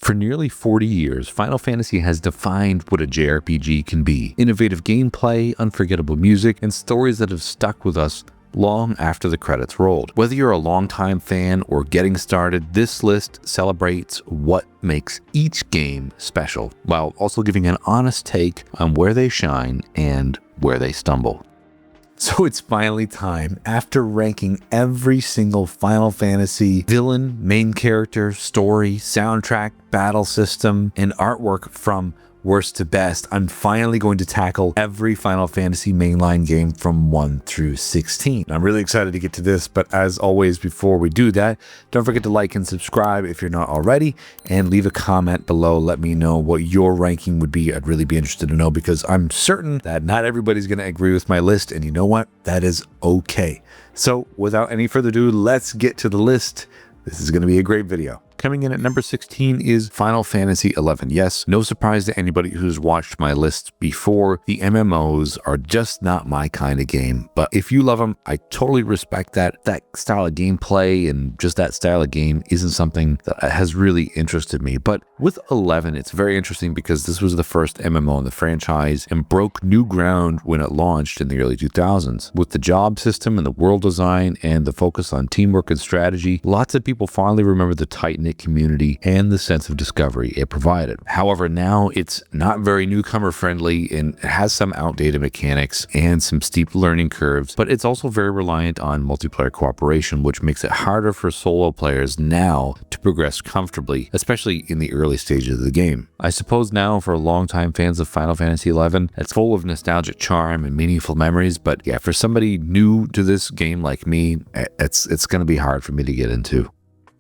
For nearly 40 years, Final Fantasy has defined what a JRPG can be. Innovative gameplay, unforgettable music, and stories that have stuck with us long after the credits rolled. Whether you're a longtime fan or getting started, this list celebrates what makes each game special, while also giving an honest take on where they shine and where they stumble. So it's finally time. After ranking every single Final Fantasy villain, main character, story, soundtrack, battle system, and artwork from worst to best, I'm finally going to tackle every Final Fantasy mainline game from 1 through 16. I'm really excited to get to this, but as always, before we do that, don't forget to like and subscribe if you're not already, and leave a comment below. Let me know what your ranking would be. I'd really be interested to know, because I'm certain that not everybody's going to agree with my list, and you know what? That is okay. So without any further ado, let's get to the list. This is going to be a great video. Coming in at number 16 is Final Fantasy XI. Yes, no surprise to anybody who's watched my list before. The MMOs are just not my kind of game, but if you love them, I totally respect that. That style of gameplay and just that style of game isn't something that has really interested me. But with 11, it's very interesting because this was the first MMO in the franchise and broke new ground when it launched in the early 2000s. With the job system and the world design and the focus on teamwork and strategy, lots of people fondly remember the tight-knit community and the sense of discovery it provided. However, now it's not very newcomer friendly and it has some outdated mechanics and some steep learning curves, but it's also very reliant on multiplayer cooperation, which makes it harder for solo players now to progress comfortably, especially in the early stages of the game. I suppose now for longtime fans of Final Fantasy XI, it's full of nostalgic charm and meaningful memories, but yeah, for somebody new to this game like me, it's going to be hard for me to get into.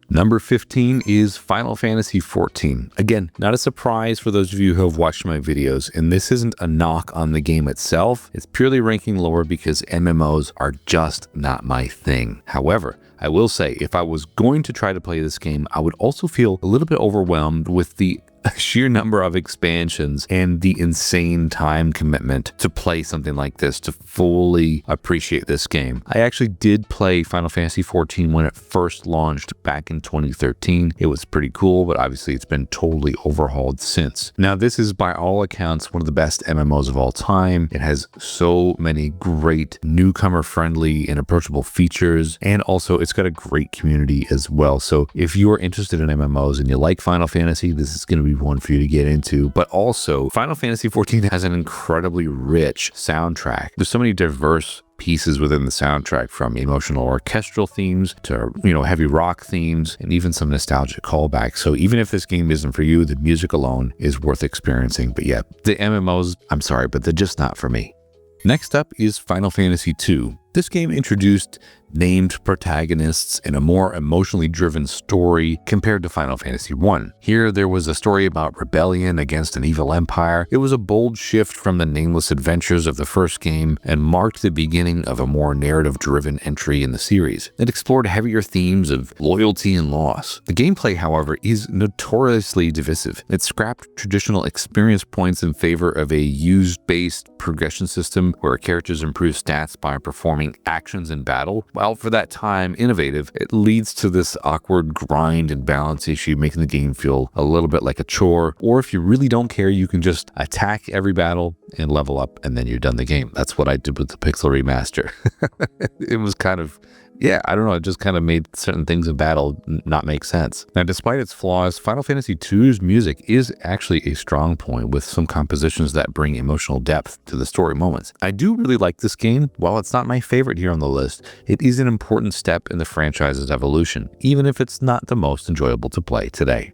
Number 15 is Final Fantasy XIV. Again, not a surprise for those of you who have watched my videos, and this isn't a knock on the game itself. It's purely ranking lower because MMOs are just not my thing. However, I will say, if I was going to try to play this game, I would also feel a little bit overwhelmed with the sheer number of expansions and the insane time commitment to play something like this, to fully appreciate this game. I actually did play Final Fantasy XIV when it first launched back in 2013. It was pretty cool, but obviously it's been totally overhauled since. Now, this is by all accounts one of the best MMOs of all time. It has so many great newcomer-friendly and approachable features, and also it's got a great community as well. So if you are interested in MMOs and you like Final Fantasy, this is going to be one for you to get into. But also, Final Fantasy XIV has an incredibly rich soundtrack. There's so many diverse pieces within the soundtrack, from emotional orchestral themes to, heavy rock themes, and even some nostalgic callbacks. So even if this game isn't for you, the music alone is worth experiencing. But yeah, the MMOs, I'm sorry, but they're just not for me. Next up is Final Fantasy II. This game introduced named protagonists and a more emotionally driven story compared to Final Fantasy I. Here, there was a story about rebellion against an evil empire. It was a bold shift from the nameless adventures of the first game and marked the beginning of a more narrative-driven entry in the series. It explored heavier themes of loyalty and loss. The gameplay, however, is notoriously divisive. It scrapped traditional experience points in favor of a use-based progression system where characters improve stats by performing actions in battle. While for that time innovative, it leads to this awkward grind and balance issue, making the game feel a little bit like a chore. Or if you really don't care, you can just attack every battle and level up, and then you're done the game. That's what I did with the Pixel Remaster. It was kind of, yeah, I don't know, it just kind of made certain things in battle not make sense. Now, despite its flaws, Final Fantasy II's music is actually a strong point, with some compositions that bring emotional depth to the story moments. I do really like this game. While it's not my favorite here on the list, it is an important step in the franchise's evolution, even if it's not the most enjoyable to play today.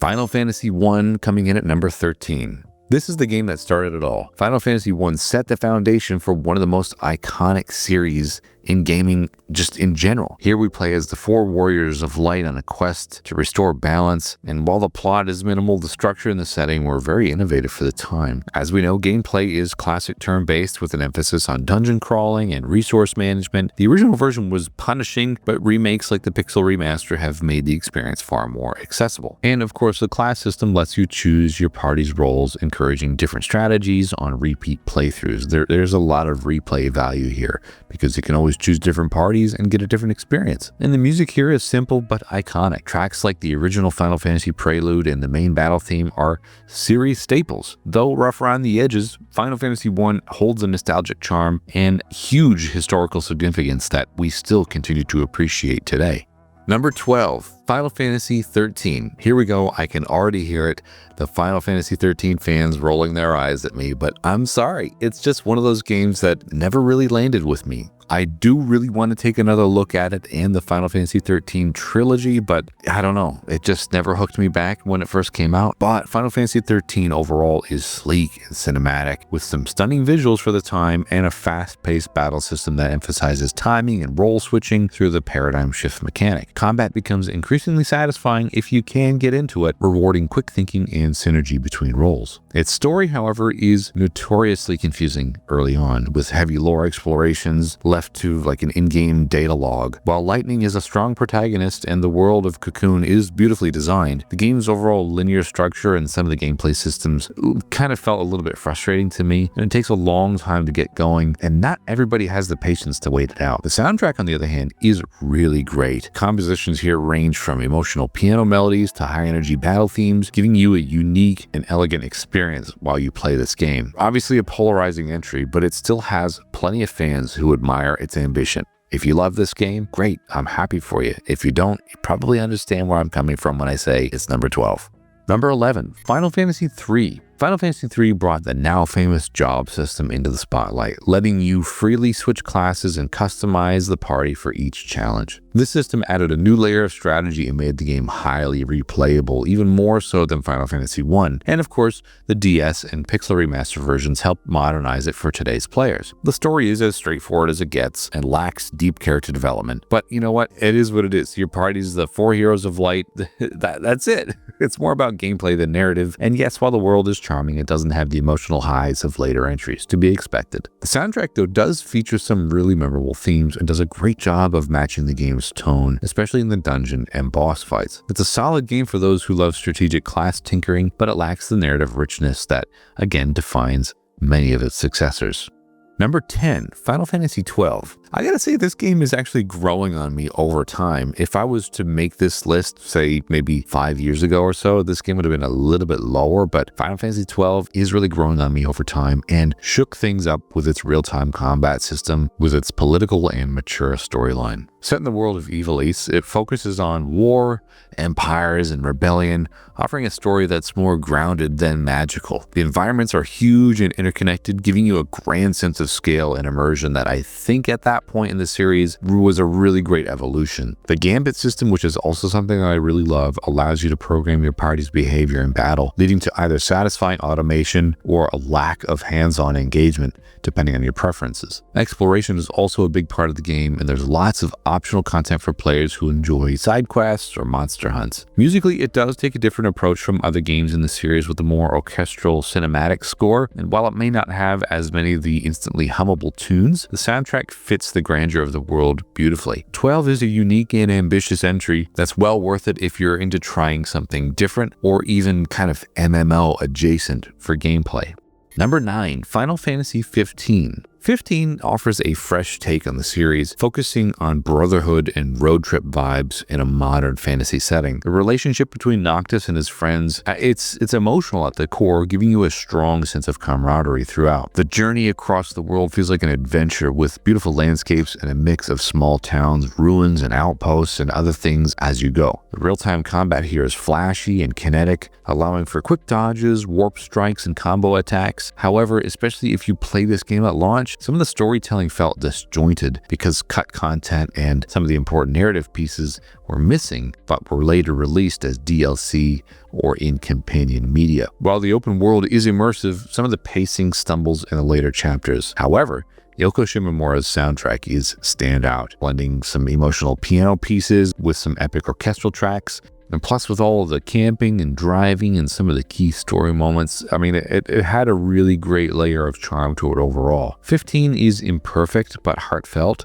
Final Fantasy I coming in at number 13. This is the game that started it all. Final Fantasy I set the foundation for one of the most iconic series in gaming just in general. Here we play as the four warriors of light on a quest to restore balance, and while the plot is minimal, the structure and the setting were very innovative for the time. As we know, gameplay is classic turn-based with an emphasis on dungeon crawling and resource management. The original version was punishing, but remakes like the Pixel Remaster have made the experience far more accessible. And of course, the class system lets you choose your party's roles, encouraging different strategies on repeat playthroughs. There's a lot of replay value here because you can always always choose different parties and get a different experience. And the music here is simple but iconic. Tracks like the original Final Fantasy Prelude and the main battle theme are series staples. Though rough around the edges, Final Fantasy I holds a nostalgic charm and huge historical significance that we still continue to appreciate today. Number 12, Final Fantasy XIII. Here we go. I can already hear it. The Final Fantasy XIII fans rolling their eyes at me, but I'm sorry. It's just one of those games that never really landed with me. I do really want to take another look at it and the Final Fantasy XIII trilogy, but I don't know. It just never hooked me back when it first came out. But Final Fantasy XIII overall is sleek and cinematic, with some stunning visuals for the time and a fast-paced battle system that emphasizes timing and role switching through the paradigm shift mechanic. Combat becomes increasingly satisfying if you can get into it, rewarding quick thinking and synergy between roles. Its story, however, is notoriously confusing early on, with heavy lore explorations left to like an in-game data log. While Lightning is a strong protagonist and the world of Cocoon is beautifully designed, the game's overall linear structure and some of the gameplay systems kind of felt a little bit frustrating to me, and it takes a long time to get going, and not everybody has the patience to wait it out. The soundtrack, on the other hand, is really great. Compositions here range from emotional piano melodies to high-energy battle themes, giving you a unique and elegant experience while you play this game. Obviously a polarizing entry, but it still has plenty of fans who admire its ambition. If you love this game, great, I'm happy for you. If you don't, you probably understand where I'm coming from when I say it's number 12. Number 11, Final Fantasy III. Final Fantasy III brought the now famous job system into the spotlight, letting you freely switch classes and customize the party for each challenge. This system added a new layer of strategy and made the game highly replayable, even more so than Final Fantasy I. And of course, the DS and Pixel Remaster versions helped modernize it for today's players. The story is as straightforward as it gets and lacks deep character development. But you know what? It is what it is. Your party's the 4 heroes of light. That's it. It's more about gameplay than narrative. And yes, while the world is charming, it doesn't have the emotional highs of later entries, to be expected. The soundtrack, though, does feature some really memorable themes and does a great job of matching the game's tone, especially in the dungeon and boss fights. It's a solid game for those who love strategic class tinkering, but it lacks the narrative richness that, again, defines many of its successors. Number 10, Final Fantasy XII. I gotta say, this game is actually growing on me over time. If I was to make this list, say maybe 5 years ago or so, this game would have been a little bit lower, but Final Fantasy XII is really growing on me over time and shook things up with its real-time combat system, with its political and mature storyline. Set in the world of Ivalice, it focuses on war, empires, and rebellion, offering a story that's more grounded than magical. The environments are huge and interconnected, giving you a grand sense of scale and immersion that I think at that point in the series was a really great evolution. The Gambit system, which is also something I really love, allows you to program your party's behavior in battle, leading to either satisfying automation or a lack of hands-on engagement, depending on your preferences. Exploration is also a big part of the game, and there's lots of optional content for players who enjoy side quests or monster hunts. Musically, it does take a different approach from other games in the series with a more orchestral cinematic score, and while it may not have as many of the instantly hummable tunes, the soundtrack fits the grandeur of the world beautifully. 12 is a unique and ambitious entry that's well worth it if you're into trying something different or even kind of MMO adjacent for gameplay. Number 9, Final Fantasy XV. 15 offers a fresh take on the series, focusing on brotherhood and road trip vibes in a modern fantasy setting. The relationship between Noctis and his friends, it's emotional at the core, giving you a strong sense of camaraderie throughout. The journey across the world feels like an adventure with beautiful landscapes and a mix of small towns, ruins, and outposts and other things as you go. The real-time combat here is flashy and kinetic, allowing for quick dodges, warp strikes, and combo attacks. However, especially if you play this game at launch, some of the storytelling felt disjointed because cut content and some of the important narrative pieces were missing, but were later released as DLC or in companion media. While the open world is immersive, some of the pacing stumbles in the later chapters. However, Yoko Shimomura's soundtrack is standout, blending some emotional piano pieces with some epic orchestral tracks. And plus, with all of the camping and driving and some of the key story moments, I mean, it had a really great layer of charm to it overall. 15 is imperfect but heartfelt.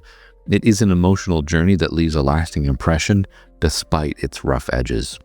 It is an emotional journey that leaves a lasting impression despite its rough edges.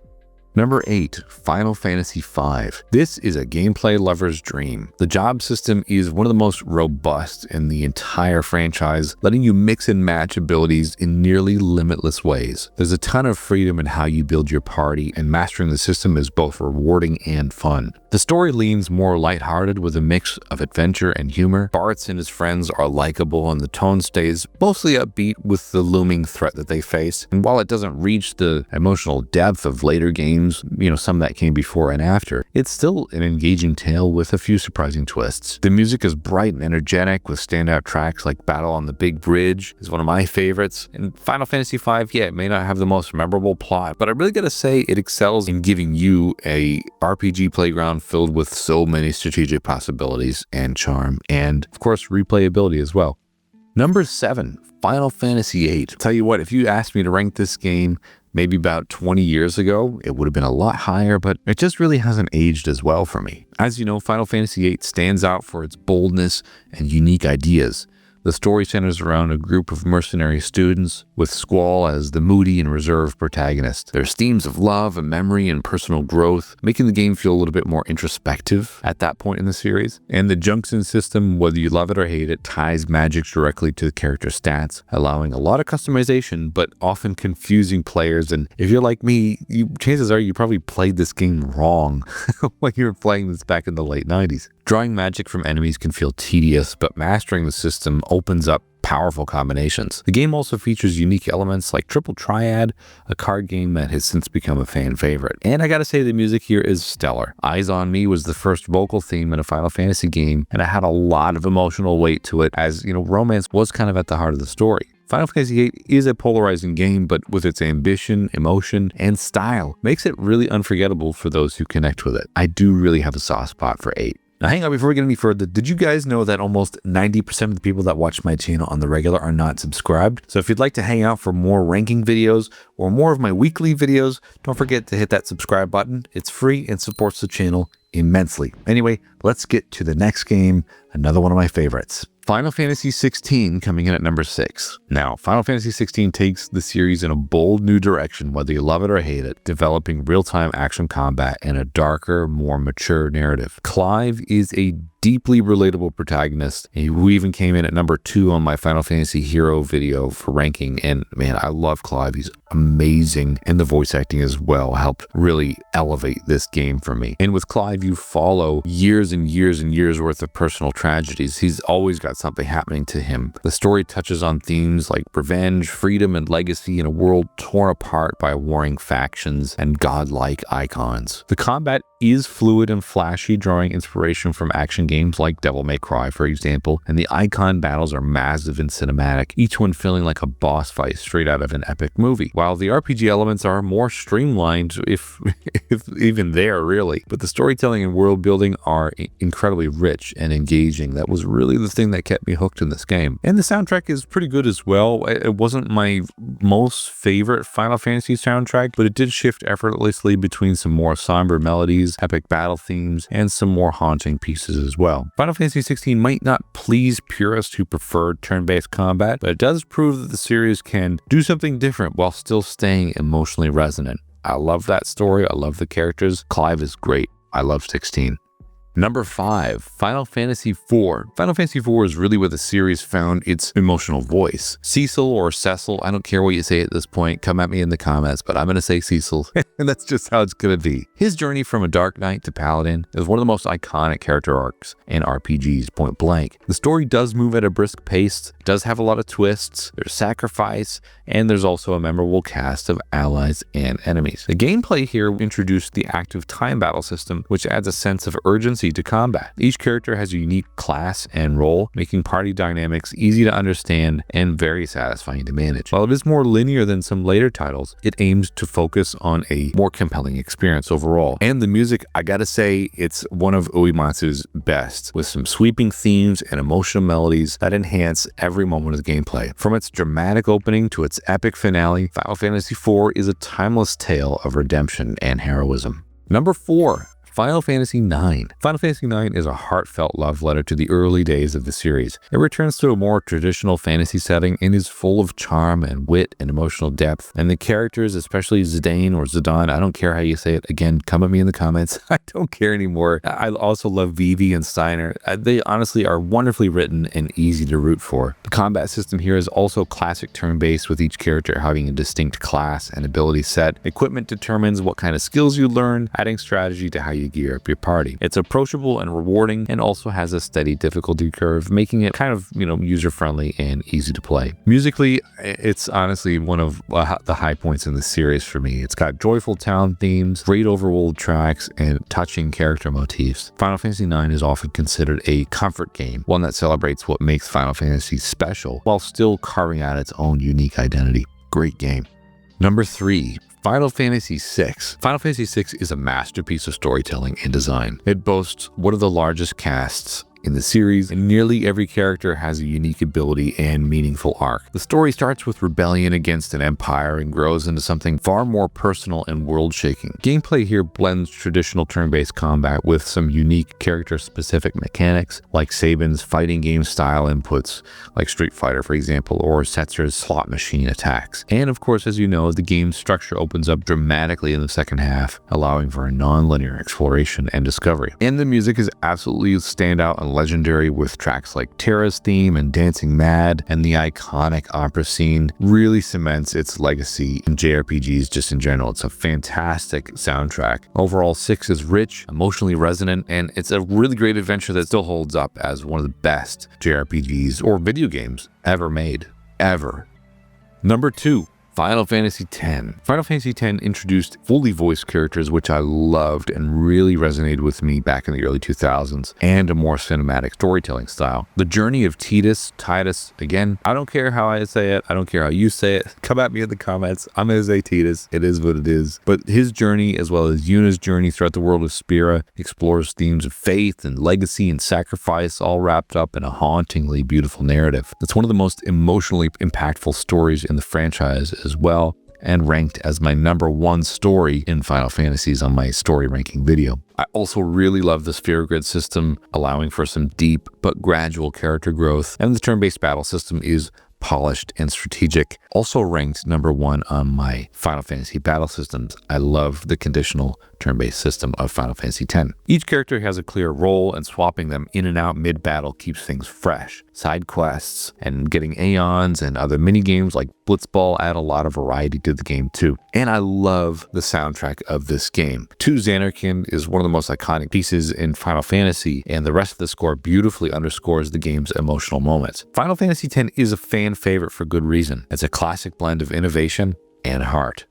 Number 8, Final Fantasy V. This is a gameplay lover's dream. The job system is one of the most robust in the entire franchise, letting you mix and match abilities in nearly limitless ways. There's a ton of freedom in how you build your party, and mastering the system is both rewarding and fun. The story leans more lighthearted with a mix of adventure and humor. Bartz and his friends are likable, and the tone stays mostly upbeat with the looming threat that they face. And while it doesn't reach the emotional depth of later games, some that came before and after, it's still an engaging tale with a few surprising twists. The music is bright and energetic with standout tracks like Battle on the Big Bridge is one of my favorites. And Final Fantasy V, it may not have the most memorable plot, but I really gotta say it excels in giving you a RPG playground filled with so many strategic possibilities and charm, and of course replayability as well. Number 7, Final Fantasy VIII. Tell you what, if you asked me to rank this game maybe about 20 years ago, it would have been a lot higher, but it just really hasn't aged as well for me. As you know, Final Fantasy VIII stands out for its boldness and unique ideas. The story centers around a group of mercenary students, with Squall as the moody and reserved protagonist. There's themes of love and memory and personal growth, making the game feel a little bit more introspective at that point in the series. And the junction system, whether you love it or hate it, ties magic directly to the character stats, allowing a lot of customization, but often confusing players. And if you're like me, chances are you probably played this game wrong when you were playing this back in the late 90s. Drawing magic from enemies can feel tedious, but mastering the system opens up powerful combinations. The game also features unique elements like Triple Triad, a card game that has since become a fan favorite. And I gotta say, the music here is stellar. Eyes on Me was the first vocal theme in a Final Fantasy game, and it had a lot of emotional weight to it, as romance was kind of at the heart of the story. Final Fantasy VIII is a polarizing game, but with its ambition, emotion, and style, makes it really unforgettable for those who connect with it. I do really have a soft spot for 8. Now hang on, before we get any further, did you guys know that almost 90% of the people that watch my channel on the regular are not subscribed? So if you'd like to hang out for more ranking videos or more of my weekly videos, don't forget to hit that subscribe button. It's free and supports the channel immensely. Anyway, let's get to the next game, another one of my favorites. Final Fantasy XVI coming in at number 6. Now, Final Fantasy XVI takes the series in a bold new direction, whether you love it or hate it, developing real-time action combat and a darker, more mature narrative. Clive is a deeply relatable protagonist who even came in at number 2 on my Final Fantasy Hero video for ranking, and man, I love Clive. He's amazing, and the voice acting as well helped really elevate this game for me. And with Clive, you follow years and years and years worth of personal tragedies. He's always got something happening to him. The story touches on themes like revenge, freedom, and legacy in a world torn apart by warring factions and godlike icons. The combat is fluid and flashy, drawing inspiration from action games like Devil May Cry, for example, and the icon battles are massive and cinematic, each one feeling like a boss fight straight out of an epic movie. While the RPG elements are more streamlined, if even there, really, but the storytelling and world building are incredibly rich and engaging. That was really the thing that kept me hooked in this game. And the soundtrack is pretty good as well. It wasn't my most favorite Final Fantasy soundtrack, but it did shift effortlessly between some more somber melodies, epic battle themes, and some more haunting pieces as well. Final Fantasy XVI might not please purists who prefer turn-based combat, but it does prove that the series can do something different while still staying emotionally resonant. I love that story. I love the characters. Clive is great. I love 16. Number 5, Final Fantasy IV. Final Fantasy IV is really where the series found its emotional voice. Cecil or Cecil, I don't care what you say at this point, come at me in the comments, but I'm going to say Cecil, and that's just how it's going to be. His journey from a Dark Knight to Paladin is one of the most iconic character arcs in RPGs, point blank. The story does move at a brisk pace, does have a lot of twists, there's sacrifice, and there's also a memorable cast of allies and enemies. The gameplay here introduced the active time battle system, which adds a sense of urgency to combat. Each character has a unique class and role, making party dynamics easy to understand and very satisfying to manage. While it is more linear than some later titles, it aims to focus on a more compelling experience overall. And the music, I gotta say, it's one of Uematsu's best, with some sweeping themes and emotional melodies that enhance every moment of the gameplay. From its dramatic opening to its epic finale, Final Fantasy IV is a timeless tale of redemption and heroism. Number 4, Final Fantasy IX. Final Fantasy IX is a heartfelt love letter to the early days of the series. It returns to a more traditional fantasy setting and is full of charm and wit and emotional depth. And the characters, especially Zidane or Zidane, I don't care how you say it. Again, come at me in the comments. I don't care anymore. I also love Vivi and Steiner. They honestly are wonderfully written and easy to root for. The combat system here is also classic turn-based, with each character having a distinct class and ability set. Equipment determines what kind of skills you learn, adding strategy to how you gear up your party. It's approachable and rewarding, and also has a steady difficulty curve, making it kind of, user-friendly and easy to play. Musically, it's honestly one of the high points in the series for me. It's got joyful town themes, great overworld tracks, and touching character motifs. Final Fantasy IX is often considered a comfort game, one that celebrates what makes Final Fantasy special, while still carving out its own unique identity. Great game. Number 3. Final Fantasy VI. Final Fantasy VI is a masterpiece of storytelling and design. It boasts one of the largest casts in the series, and nearly every character has a unique ability and meaningful arc. The story starts with rebellion against an empire and grows into something far more personal and world-shaking. Gameplay here blends traditional turn-based combat with some unique character-specific mechanics, like Sabin's fighting game style inputs, like Street Fighter, for example, or Setzer's slot machine attacks. And of course, as you know, the game's structure opens up dramatically in the second half, allowing for a non-linear exploration and discovery. And the music is absolutely standout and legendary, with tracks like Terra's theme and Dancing Mad, and the iconic opera scene really cements its legacy in JRPGs just in general. It's a fantastic soundtrack. Overall, 6 is rich, emotionally resonant, and it's a really great adventure that still holds up as one of the best JRPGs or video games ever made. Ever. Number 2. Final Fantasy X. Final Fantasy X introduced fully voiced characters, which I loved and really resonated with me back in the early 2000s, and a more cinematic storytelling style. The journey of Titus, again, I don't care how I say it, I don't care how you say it, come at me in the comments, I'm gonna say Titus, it is what it is. But his journey, as well as Yuna's journey throughout the world of Spira, explores themes of faith and legacy and sacrifice, all wrapped up in a hauntingly beautiful narrative. It's one of the most emotionally impactful stories in the franchise as well, and ranked as my number 1 story in Final Fantasies on my story ranking video. I also really love the sphere grid system, allowing for some deep but gradual character growth, and the turn-based battle system is polished and strategic. Also ranked number 1 on my Final Fantasy battle systems. I love the conditional turn-based system of Final Fantasy X. Each character has a clear role, and swapping them in and out mid-battle keeps things fresh. Side quests and getting Aeons and other mini-games like Blitzball add a lot of variety to the game too. And I love the soundtrack of this game. To Xanarkand is one of the most iconic pieces in Final Fantasy, and the rest of the score beautifully underscores the game's emotional moments. Final Fantasy X is a fan favorite for good reason. It's a classic blend of innovation and heart.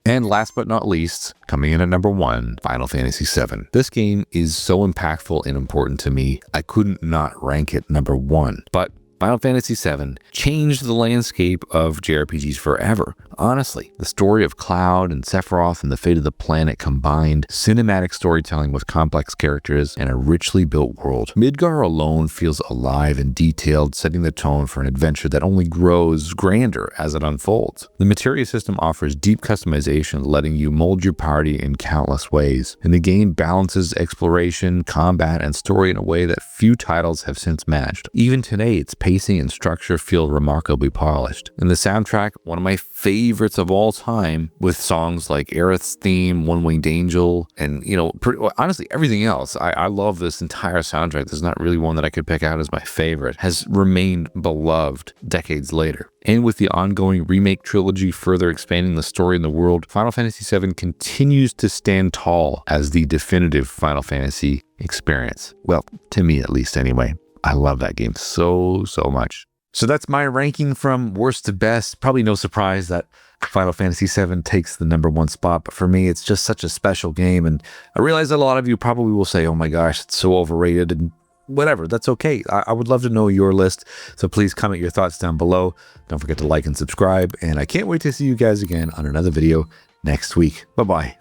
And last but not least, coming in at number 1, Final Fantasy VII. This game is so impactful and important to me, I couldn't not rank it number 1. But Final Fantasy VII changed the landscape of JRPGs forever. Honestly, the story of Cloud and Sephiroth and the fate of the planet combined cinematic storytelling with complex characters and a richly built world. Midgar alone feels alive and detailed, setting the tone for an adventure that only grows grander as it unfolds. The materia system offers deep customization, letting you mold your party in countless ways, and the game balances exploration, combat, and story in a way that few titles have since matched. Even today, its pacing and structure feel remarkably polished. And the soundtrack, one of my favorites of all time, with songs like Erek's theme, One Winged Angel, and honestly everything else. I love this entire soundtrack. There's not really one that I could pick out as my favorite. Has remained beloved decades later. And with the ongoing remake trilogy further expanding the story and the world, Final Fantasy VII continues to stand tall as the definitive Final Fantasy experience. Well, to me at least anyway. I love that game so much. So that's my ranking from worst to best. Probably no surprise that Final Fantasy VII takes the number 1 spot, but for me, it's just such a special game. And I realize that a lot of you probably will say, oh my gosh, it's so overrated, and whatever, that's okay. I would love to know your list. So please comment your thoughts down below. Don't forget to like and subscribe. And I can't wait to see you guys again on another video next week. Bye-bye.